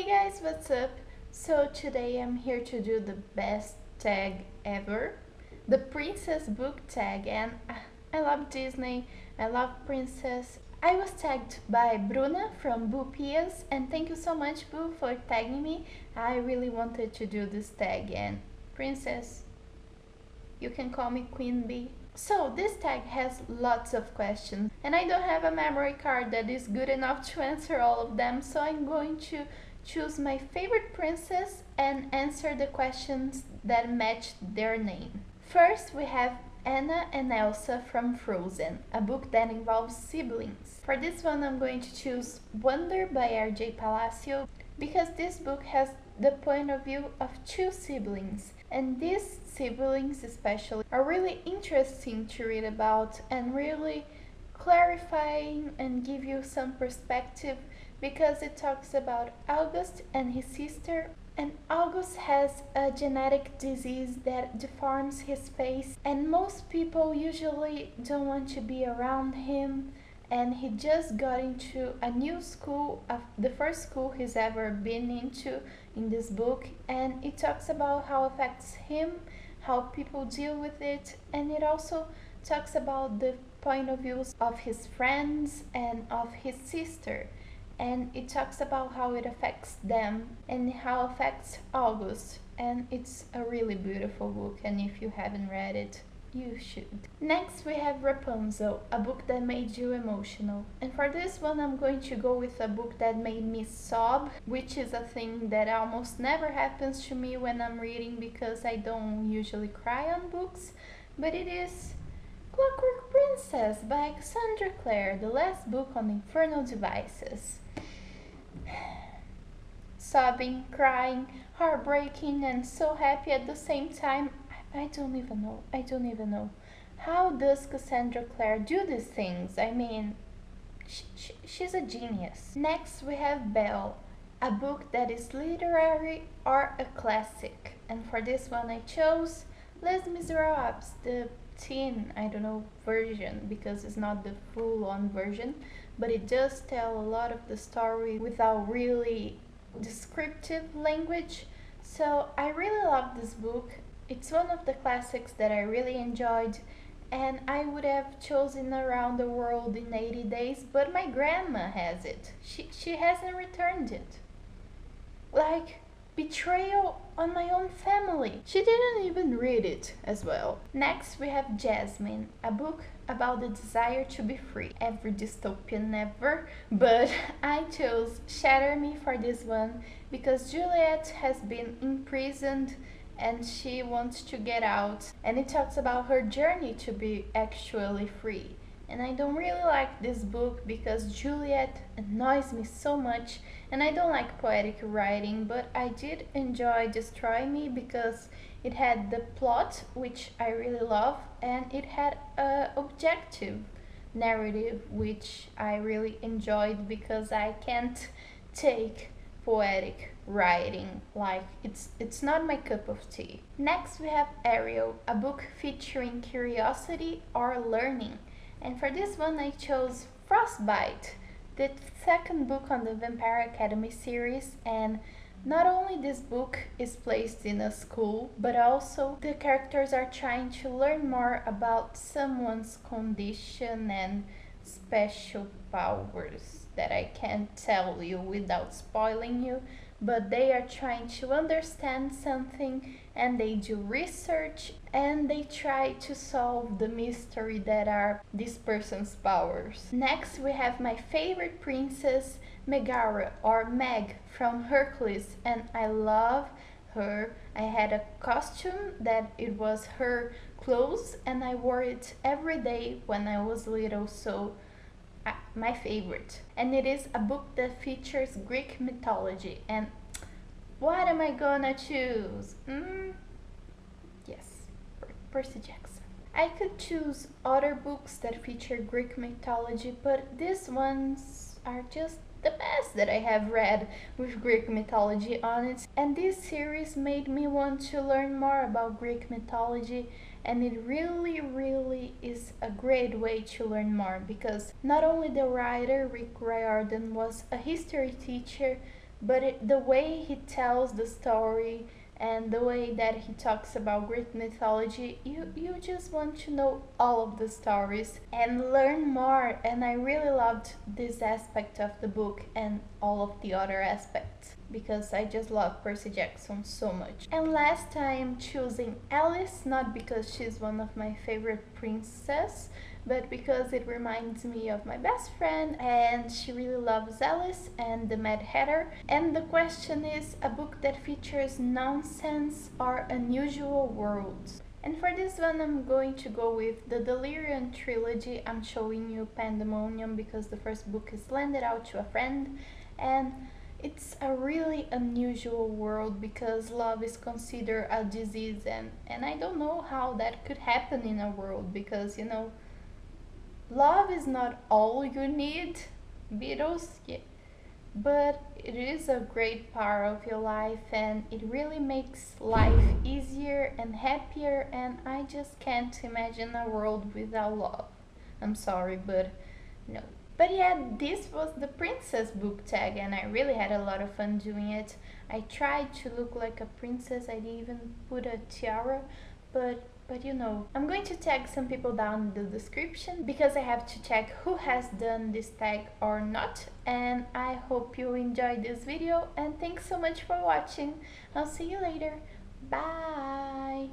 Guys, what's up? So today I'm here to do the best tag ever, the princess book tag, and I love Disney, I love princess. I was tagged by Bruna from Boo Pias, and thank you so much, Boo, for tagging me. I really wanted to do this tag, and princess, you can call me Queen Bee. So this tag has lots of questions and I don't have a memory card that is good enough to answer all of them, so I'm going to choose my favorite princess and answer the questions that match their name. First we have Anna and Elsa from Frozen, a book that involves siblings. For this one I'm going to choose Wonder by R.J. Palacio because this book has the point of view of two siblings, and these siblings especially are really interesting to read about and really clarifying and give you some perspective because it talks about August and his sister. And August has a genetic disease that deforms his face, and most people usually don't want to be around him, and he just got into a new school, the first school he's ever been into in this book, and it talks about how it affects him, how people deal with it, and it also talks about the point of views of his friends and of his sister, and it talks about how it affects them and how it affects August, and it's a really beautiful book, and if you haven't read it, you should. Next we have Rapunzel, a book that made you emotional. And for this one I'm going to go with a book that made me sob, which is a thing that almost never happens to me when I'm reading because I don't usually cry on books, but it is Clockwork Princess by Cassandra Clare, the last book on Infernal Devices. Sobbing, crying, heartbreaking, and so happy at the same time. I don't even know. How does Cassandra Clare do these things? I mean, she's a genius. Next we have Belle, a book that is literary or a classic. And for this one I chose Les Miserables, the version, because it's not the full-on version, but it does tell a lot of the story without really descriptive language. So I really love this book. It's one of the classics that I really enjoyed, and I would have chosen Around the World in 80 Days, but my grandma has it. She hasn't returned it. Like, betrayal on my own family. She didn't even read it as well. Next we have Jasmine, a book about the desire to be free. Every dystopian ever, but I chose Shatter Me for this one because Juliet has been imprisoned and she wants to get out, and it talks about her journey to be actually free. And I don't really like this book because Juliet annoys me so much, and I don't like poetic writing, but I did enjoy Destroy Me because it had the plot, which I really love, and it had a objective narrative, which I really enjoyed because I can't take poetic writing, like it's not my cup of tea. Next we have Ariel, a book featuring curiosity or learning, and for this one I chose Frostbite, the second book on the Vampire Academy series. And not only this book is placed in a school, but also the characters are trying to learn more about someone's condition and special powers that I can't tell you without spoiling you, but they are trying to understand something and they do research and they try to solve the mystery that are this person's powers. Next we have my favorite princess, Megara or Meg from Hercules, and I love her. I had a costume that it was her clothes and I wore it every day when I was little, so my favorite. And it is a book that features Greek mythology. And what am I gonna choose? Yes, Percy Jackson. I could choose other books that feature Greek mythology, but these ones are just the best that I have read with Greek mythology on it. And this series made me want to learn more about Greek mythology, and it really is a great way to learn more because not only the writer Rick Riordan was a history teacher, but the way he tells the story and the way that he talks about Greek mythology, you just want to know all of the stories and learn more. And I really loved this aspect of the book and all of the other aspects because I just love Percy Jackson so much. And last I'm choosing Ellis, not because she's one of my favorite princesses, but because it reminds me of my best friend and she really loves Ellis and the Mad Hatter. And the question is a book that features nonsense or unusual worlds. And for this one I'm going to go with the Delirium trilogy. I'm showing you Pandemonium because the first book is lended out to a friend, and it's a really unusual world because love is considered a disease, and I don't know how that could happen in a world because, you know, love is not all you need, Beatles, yeah, but it is a great part of your life and it really makes life easier and happier, and I just can't imagine a world without love. I'm sorry, but no. But yeah, this was the princess book tag and I really had a lot of fun doing it. I tried to look like a princess, I didn't even put a tiara, but you know, I'm going to tag some people down in the description because I have to check who has done this tag or not. And I hope you enjoyed this video and thanks so much for watching. I'll see you later. Bye!